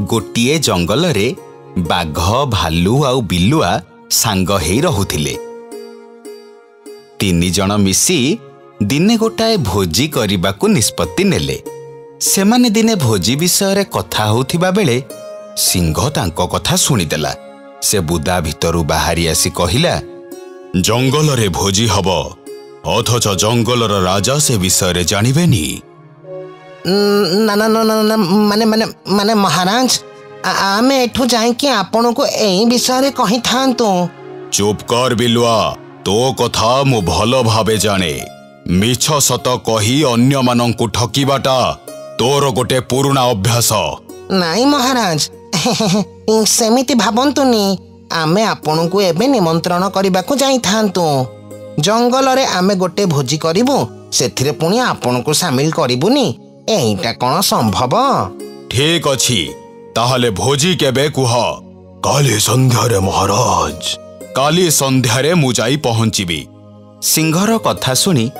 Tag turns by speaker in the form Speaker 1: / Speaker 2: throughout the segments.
Speaker 1: गोटिए जंगल रे बाघ भालू आउ बिलुआ सांग हेई रहुथिले। तीन जण मिसी दिने गोटाए भोजी करबाकू निष्पत्ति नेले। सेमाने दिने भोजी विषय रे कथा होउथिबा बेले सिंह तांको कथा सुनिदेला। से बुदा भितरु बाहरी आसी कहिला, जंगल रे भोजी हब, अथच जंगलर राजा से विषय रे जानिबेनी।
Speaker 2: ना ना ना ना माने माने माने महाराज, आमे एठू जाई कि आपन को एई विषय रे कहि थांतु।
Speaker 1: चुप कर बिलुआ, तो कथा मु भलो भाबे जाने। मिछ सत कही अन्य मानंकु ठकीबाटा तोर गोटे पुराना अभ्यास।
Speaker 2: नाई महाराज, सेमिति भाबंतुनी। आमे आपन को एबे निमंत्रण करिबाकू जाई थांतु। जंगल रे आमे गोटे भोजी करिबु, सेथिरे पुनी आपन को शामिल करिबुनी। एईटा कोन संभव?
Speaker 1: ठीक अछि, ताहले भोजी केबे कुह? काली संध्या रे महाराज। काली संध्या रे मु जाई पहुंचीबी। सिंहर कथा सुनी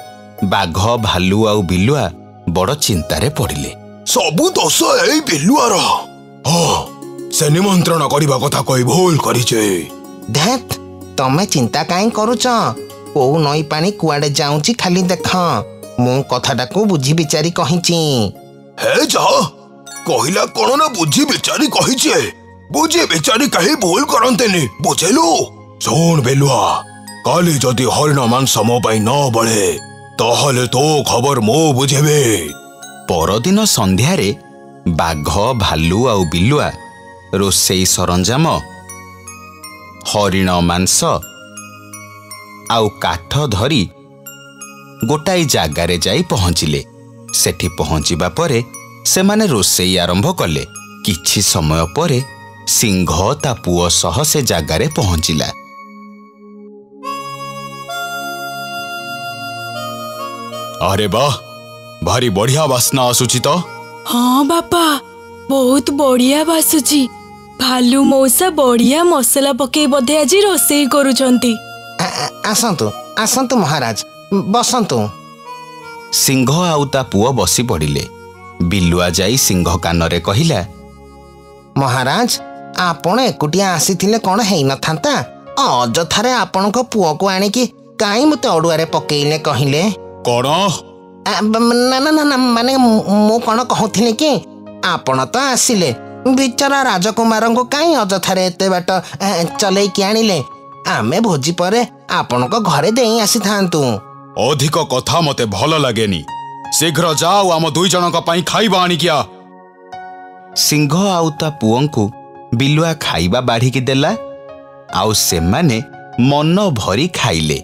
Speaker 1: बाघ भालू आउ बिलुआ बड़ चिंतारे पड़िले।
Speaker 3: सबु दोष एई बिलुआर। से निमंत्रण करिबा कथा कहि भूल करिचे।
Speaker 2: देख, तमे चिंता काई करूच? को नई पानी कुआडे जाउची खाली देख। मु कथाटाकू बुझी विचारी कहिची।
Speaker 3: हे जा कहिला कोन ना बुझी विचारी कहिचे। बुझी विचारी कहि भूल करंतेनी, बुझेलु? सुन बेलुआ, काली जदि हरिण मांस मो पई न बळे ताहले तो खबर मो बुझेबे।
Speaker 1: परदिन संध्यारे बाघ भालू आउ बिलुआ रोसेई सरंजाम, हरिण मांस आउ काठ धरी गोटाई जागारे जाई पहुंचिले। सेठी पहुंचिबा परे सेमाने रोसेई आरंभ कले। किछि समय परे सिंह ता पुओ सह से जागारे पहुंचिला। अरे वाह, भारी बढ़िया बास्ना आसुची तो।
Speaker 4: हाँ बापा, बहुत बढ़िया बासुची। भालू मौसा बढ़िया मसला पके बधे आज रोसेई करूछंती।
Speaker 2: आसंतु आसंतु महाराज, बसंतु।
Speaker 1: सिंह आउ ता पुओ बसी पड़िले। बिलुआ जाई सिंह कानरे कहिला,
Speaker 2: महाराज, आपण एकुटिया आसीथिले कोन हेई न थांता? अजथारे आपण को पुओ को आनिकी काई मते अडुआरे पकेइले कहिले?
Speaker 1: कोन?
Speaker 2: ना ना ना माने मु कोन कहउथिले कि आपण तो आसिले, बिचारा राजकुमार को काई अजथारे एते बाट चलै कि आनिले? आमे भोजी परे आपण को घरे देई आसी थांतु।
Speaker 1: अधिक कथा मते भल लागेनी। शीघ्र जाओ, आम दुई जनक पई खाइबा आनी किया। सिंह आउ ता पुओंकु बिलुआ खाइबा बाढ़ी की देला। आउ सेमाने मन भरी खाइले।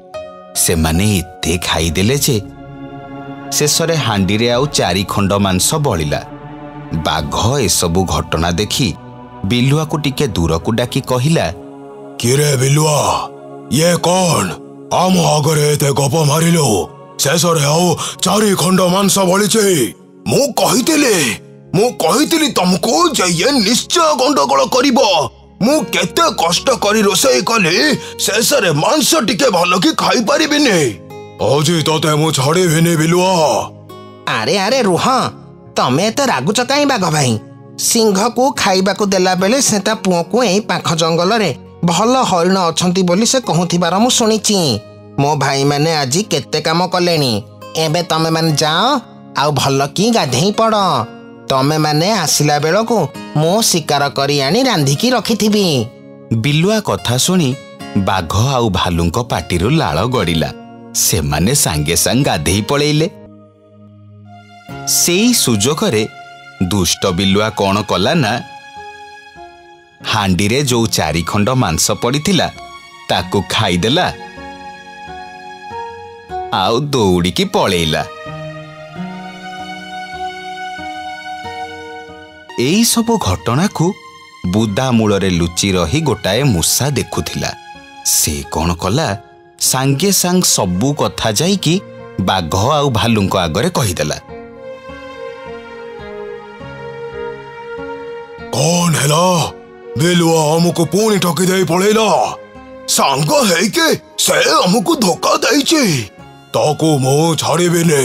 Speaker 1: सेमाने एते खाइदेले जे शेषरे हांडी रे आउ 4 खंड मांस बळिला। बाघ एसबु घटना देखी बिलुआ को टिके दूर को डाकी कहिला,
Speaker 3: किरे बिलुआ, ये कौन आम आगरे एते गप मारिलो? शेषरे आउ 4 खंड मांस बळिचे। मु कहितिली तुमको जे ये निश्चय गंडगोल करिवो। मु केते कष्ट करी रोसई कली, शेषरे मांस टिके भल कि खाई परिबिनी। अजी तते मु छाड़ीबिनी बिलुआ।
Speaker 2: अरे अरे रुह, तमे तो रागुच काई बाघ भाई? सिंह को खाइबा को देला बेले सेता पुओ को एई पाख जंगल रे भल हरिण अछंती बोली से कहूथिबार मु सुनिची। मो भाई माने आजी केते काम कलेनी। एबे तमे माने जाओ आउ भल की गाधेई पड़। तमे माने आसिला बेलको मो शिकार करी आनी रांधी की रखिथिबी।
Speaker 1: बिलुआ कथा सुनी बाघ आउ भालुंको पाटिरु लाळ गड़िला। से माने सांगे सांग गाधेई पळेइले। सेई सुजोगरे दुष्ट बिलुआ कोन कला ना, हांडी रे जो 4 खंड मांस पड़िथिला ताकू खाइदेला आउ दौड़ी की पळेइला। एई सबु घटना को बुदा मूलरे लुचि रही गोटाए मूसा देखुथिला। से कोन कला, सांगे सांग सबु कथा जाई कि बाघ आउ भालुंको आगरे कहिदेला।
Speaker 3: कौन हैला? बिलुआ हमको पुणी ठकी दे पळेला। सांग है के से हमको धोखा दैछि। ताको मो छाड़ीबिनी।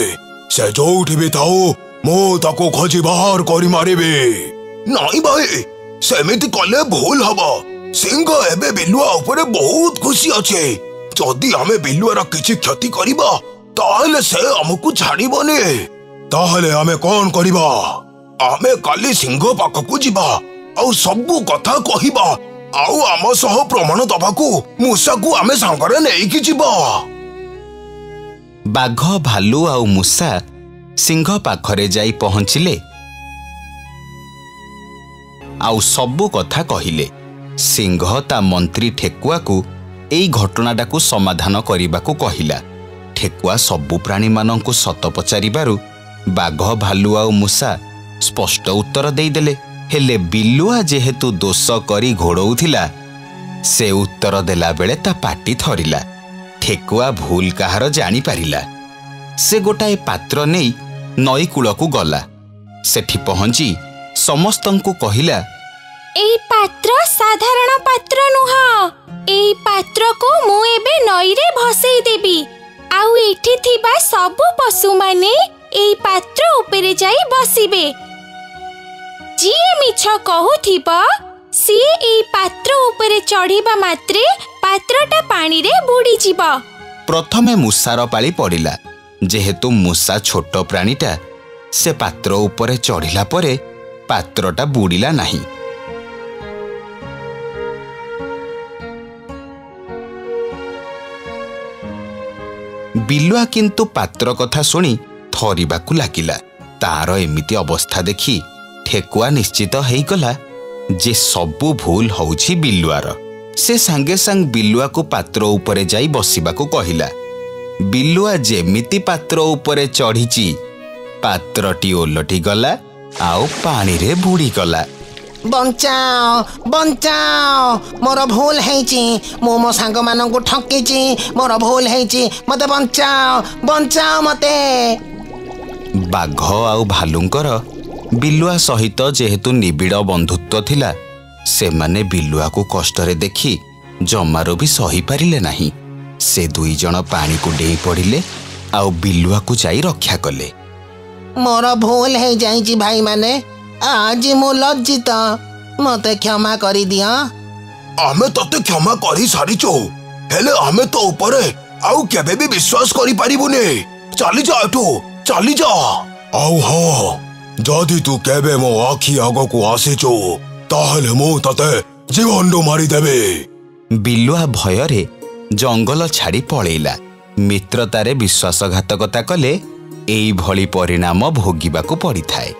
Speaker 3: से जोठी भी थाओ मो ताको खोजी बाहर करी मारिबी। नाई भाई, सेमिति कले भूल हबो। सिंह एबे बिलुआ ऊपर बहुत खुशी अच्छे। जदि आमे बिलुआर किछि क्षति करिबा ताहले से हमकु छाड़िबनी। ताहले आमे कोन करिबा? आमे काली सिंह पाखकु जिबा आउ सबु कथा कहिबा आउ आम सह प्रमाण दबाकू मूसा को आमे संगरे नेइकी जिबा।
Speaker 1: बाघ भालू आउ मूसा सिंह पाखरे जाई पहुंचिले आउ सबु कथा कहिले। सिंह ता मंत्री ठेकुआ को एई घटनाटाकू समाधान करिबाकू कहिला। ठेकुआ सबु प्राणी मानंकू सत पचारिबारु बाघ भालू आउ मूसा स्पष्ट उत्तर देइदेले। हेले बिलुआ जेहेतु दोष करी घोड़ौथिला से उत्तर देला बेले ता पाटी थरिला। ठेकुआ भूल काहार जानी पारिला। से गोटाए पात्र नेई नई कूलकू गला। सेठी पहुंची समस्तंकू कहिला,
Speaker 4: एई पात्र साधारण पात्र नुह। एई पात्र को मु एबे नई रे भसेई देबी आउ एठी थिबा सबु पशु माने एई पात्र उपरे जाई बसिबे। जिए मिछ कहूथिबा सी एई पात्र उपरे चढ़ीबा मात्रे पात्रटा पानी रे बुड़ी जीवा।
Speaker 1: प्रथमे मूसार पाली पड़िला। जेहेतु मूसा छोट प्राणीटा से पात्र उपरे चढ़िला परे पात्रटा बुड़िला नहीं। बिलुआ किंतु पात्र कथा सुनी थरिबाकू लागिला। तार एमिति अवस्था देखी ठेकुआ निश्चित हेइगला जे सबु भूल होउछि बिलुआर। से सांगे सांग बिलुआ को पात्र उपरे जाई बसिबाकू कहिला। बिलुआ जेमिति पात्र उपरे चढ़ीची पात्रटी ओलटी गला आउ पानी रे बुड़ी गला।
Speaker 2: बंचाओ बंचाओ मोर भूल हेची। मो मो सांग मानंकु ठकीची। मोर भूल हेची। मते बंचाओ बंचाओ मते।
Speaker 1: बाघ आउ भालुंकर बिलुआ सहित जेहेतु निबिड़ बंधुत्व थिला से माने बिलुआ को कष्टरे देखी जमारो भी सही पारिले नहीं। से दुई जन पानी को डेई पड़िले आउ बिलुआ को जाई रक्षा कले।
Speaker 2: मोर भूल हे जाइची भाई माने। आज मु लज्जित। मते क्षमा करी दिया।
Speaker 3: आमे तते क्षमा करी सारिचो। हेले आमे तो ऊपर आउ केबे भी विश्वास करी परिबुने। चली जा एठू चली जा। आउ हो जदि तू केबे मो आखी आगो को आसीचो ताहले मु तते जीवन मारी देबे।
Speaker 1: बिलुआ भयरे जंगल छाड़ी पळेला। मित्रतारे विश्वासघातकता कले एई भली परिणाम भोगिबाकू पड़िथाए।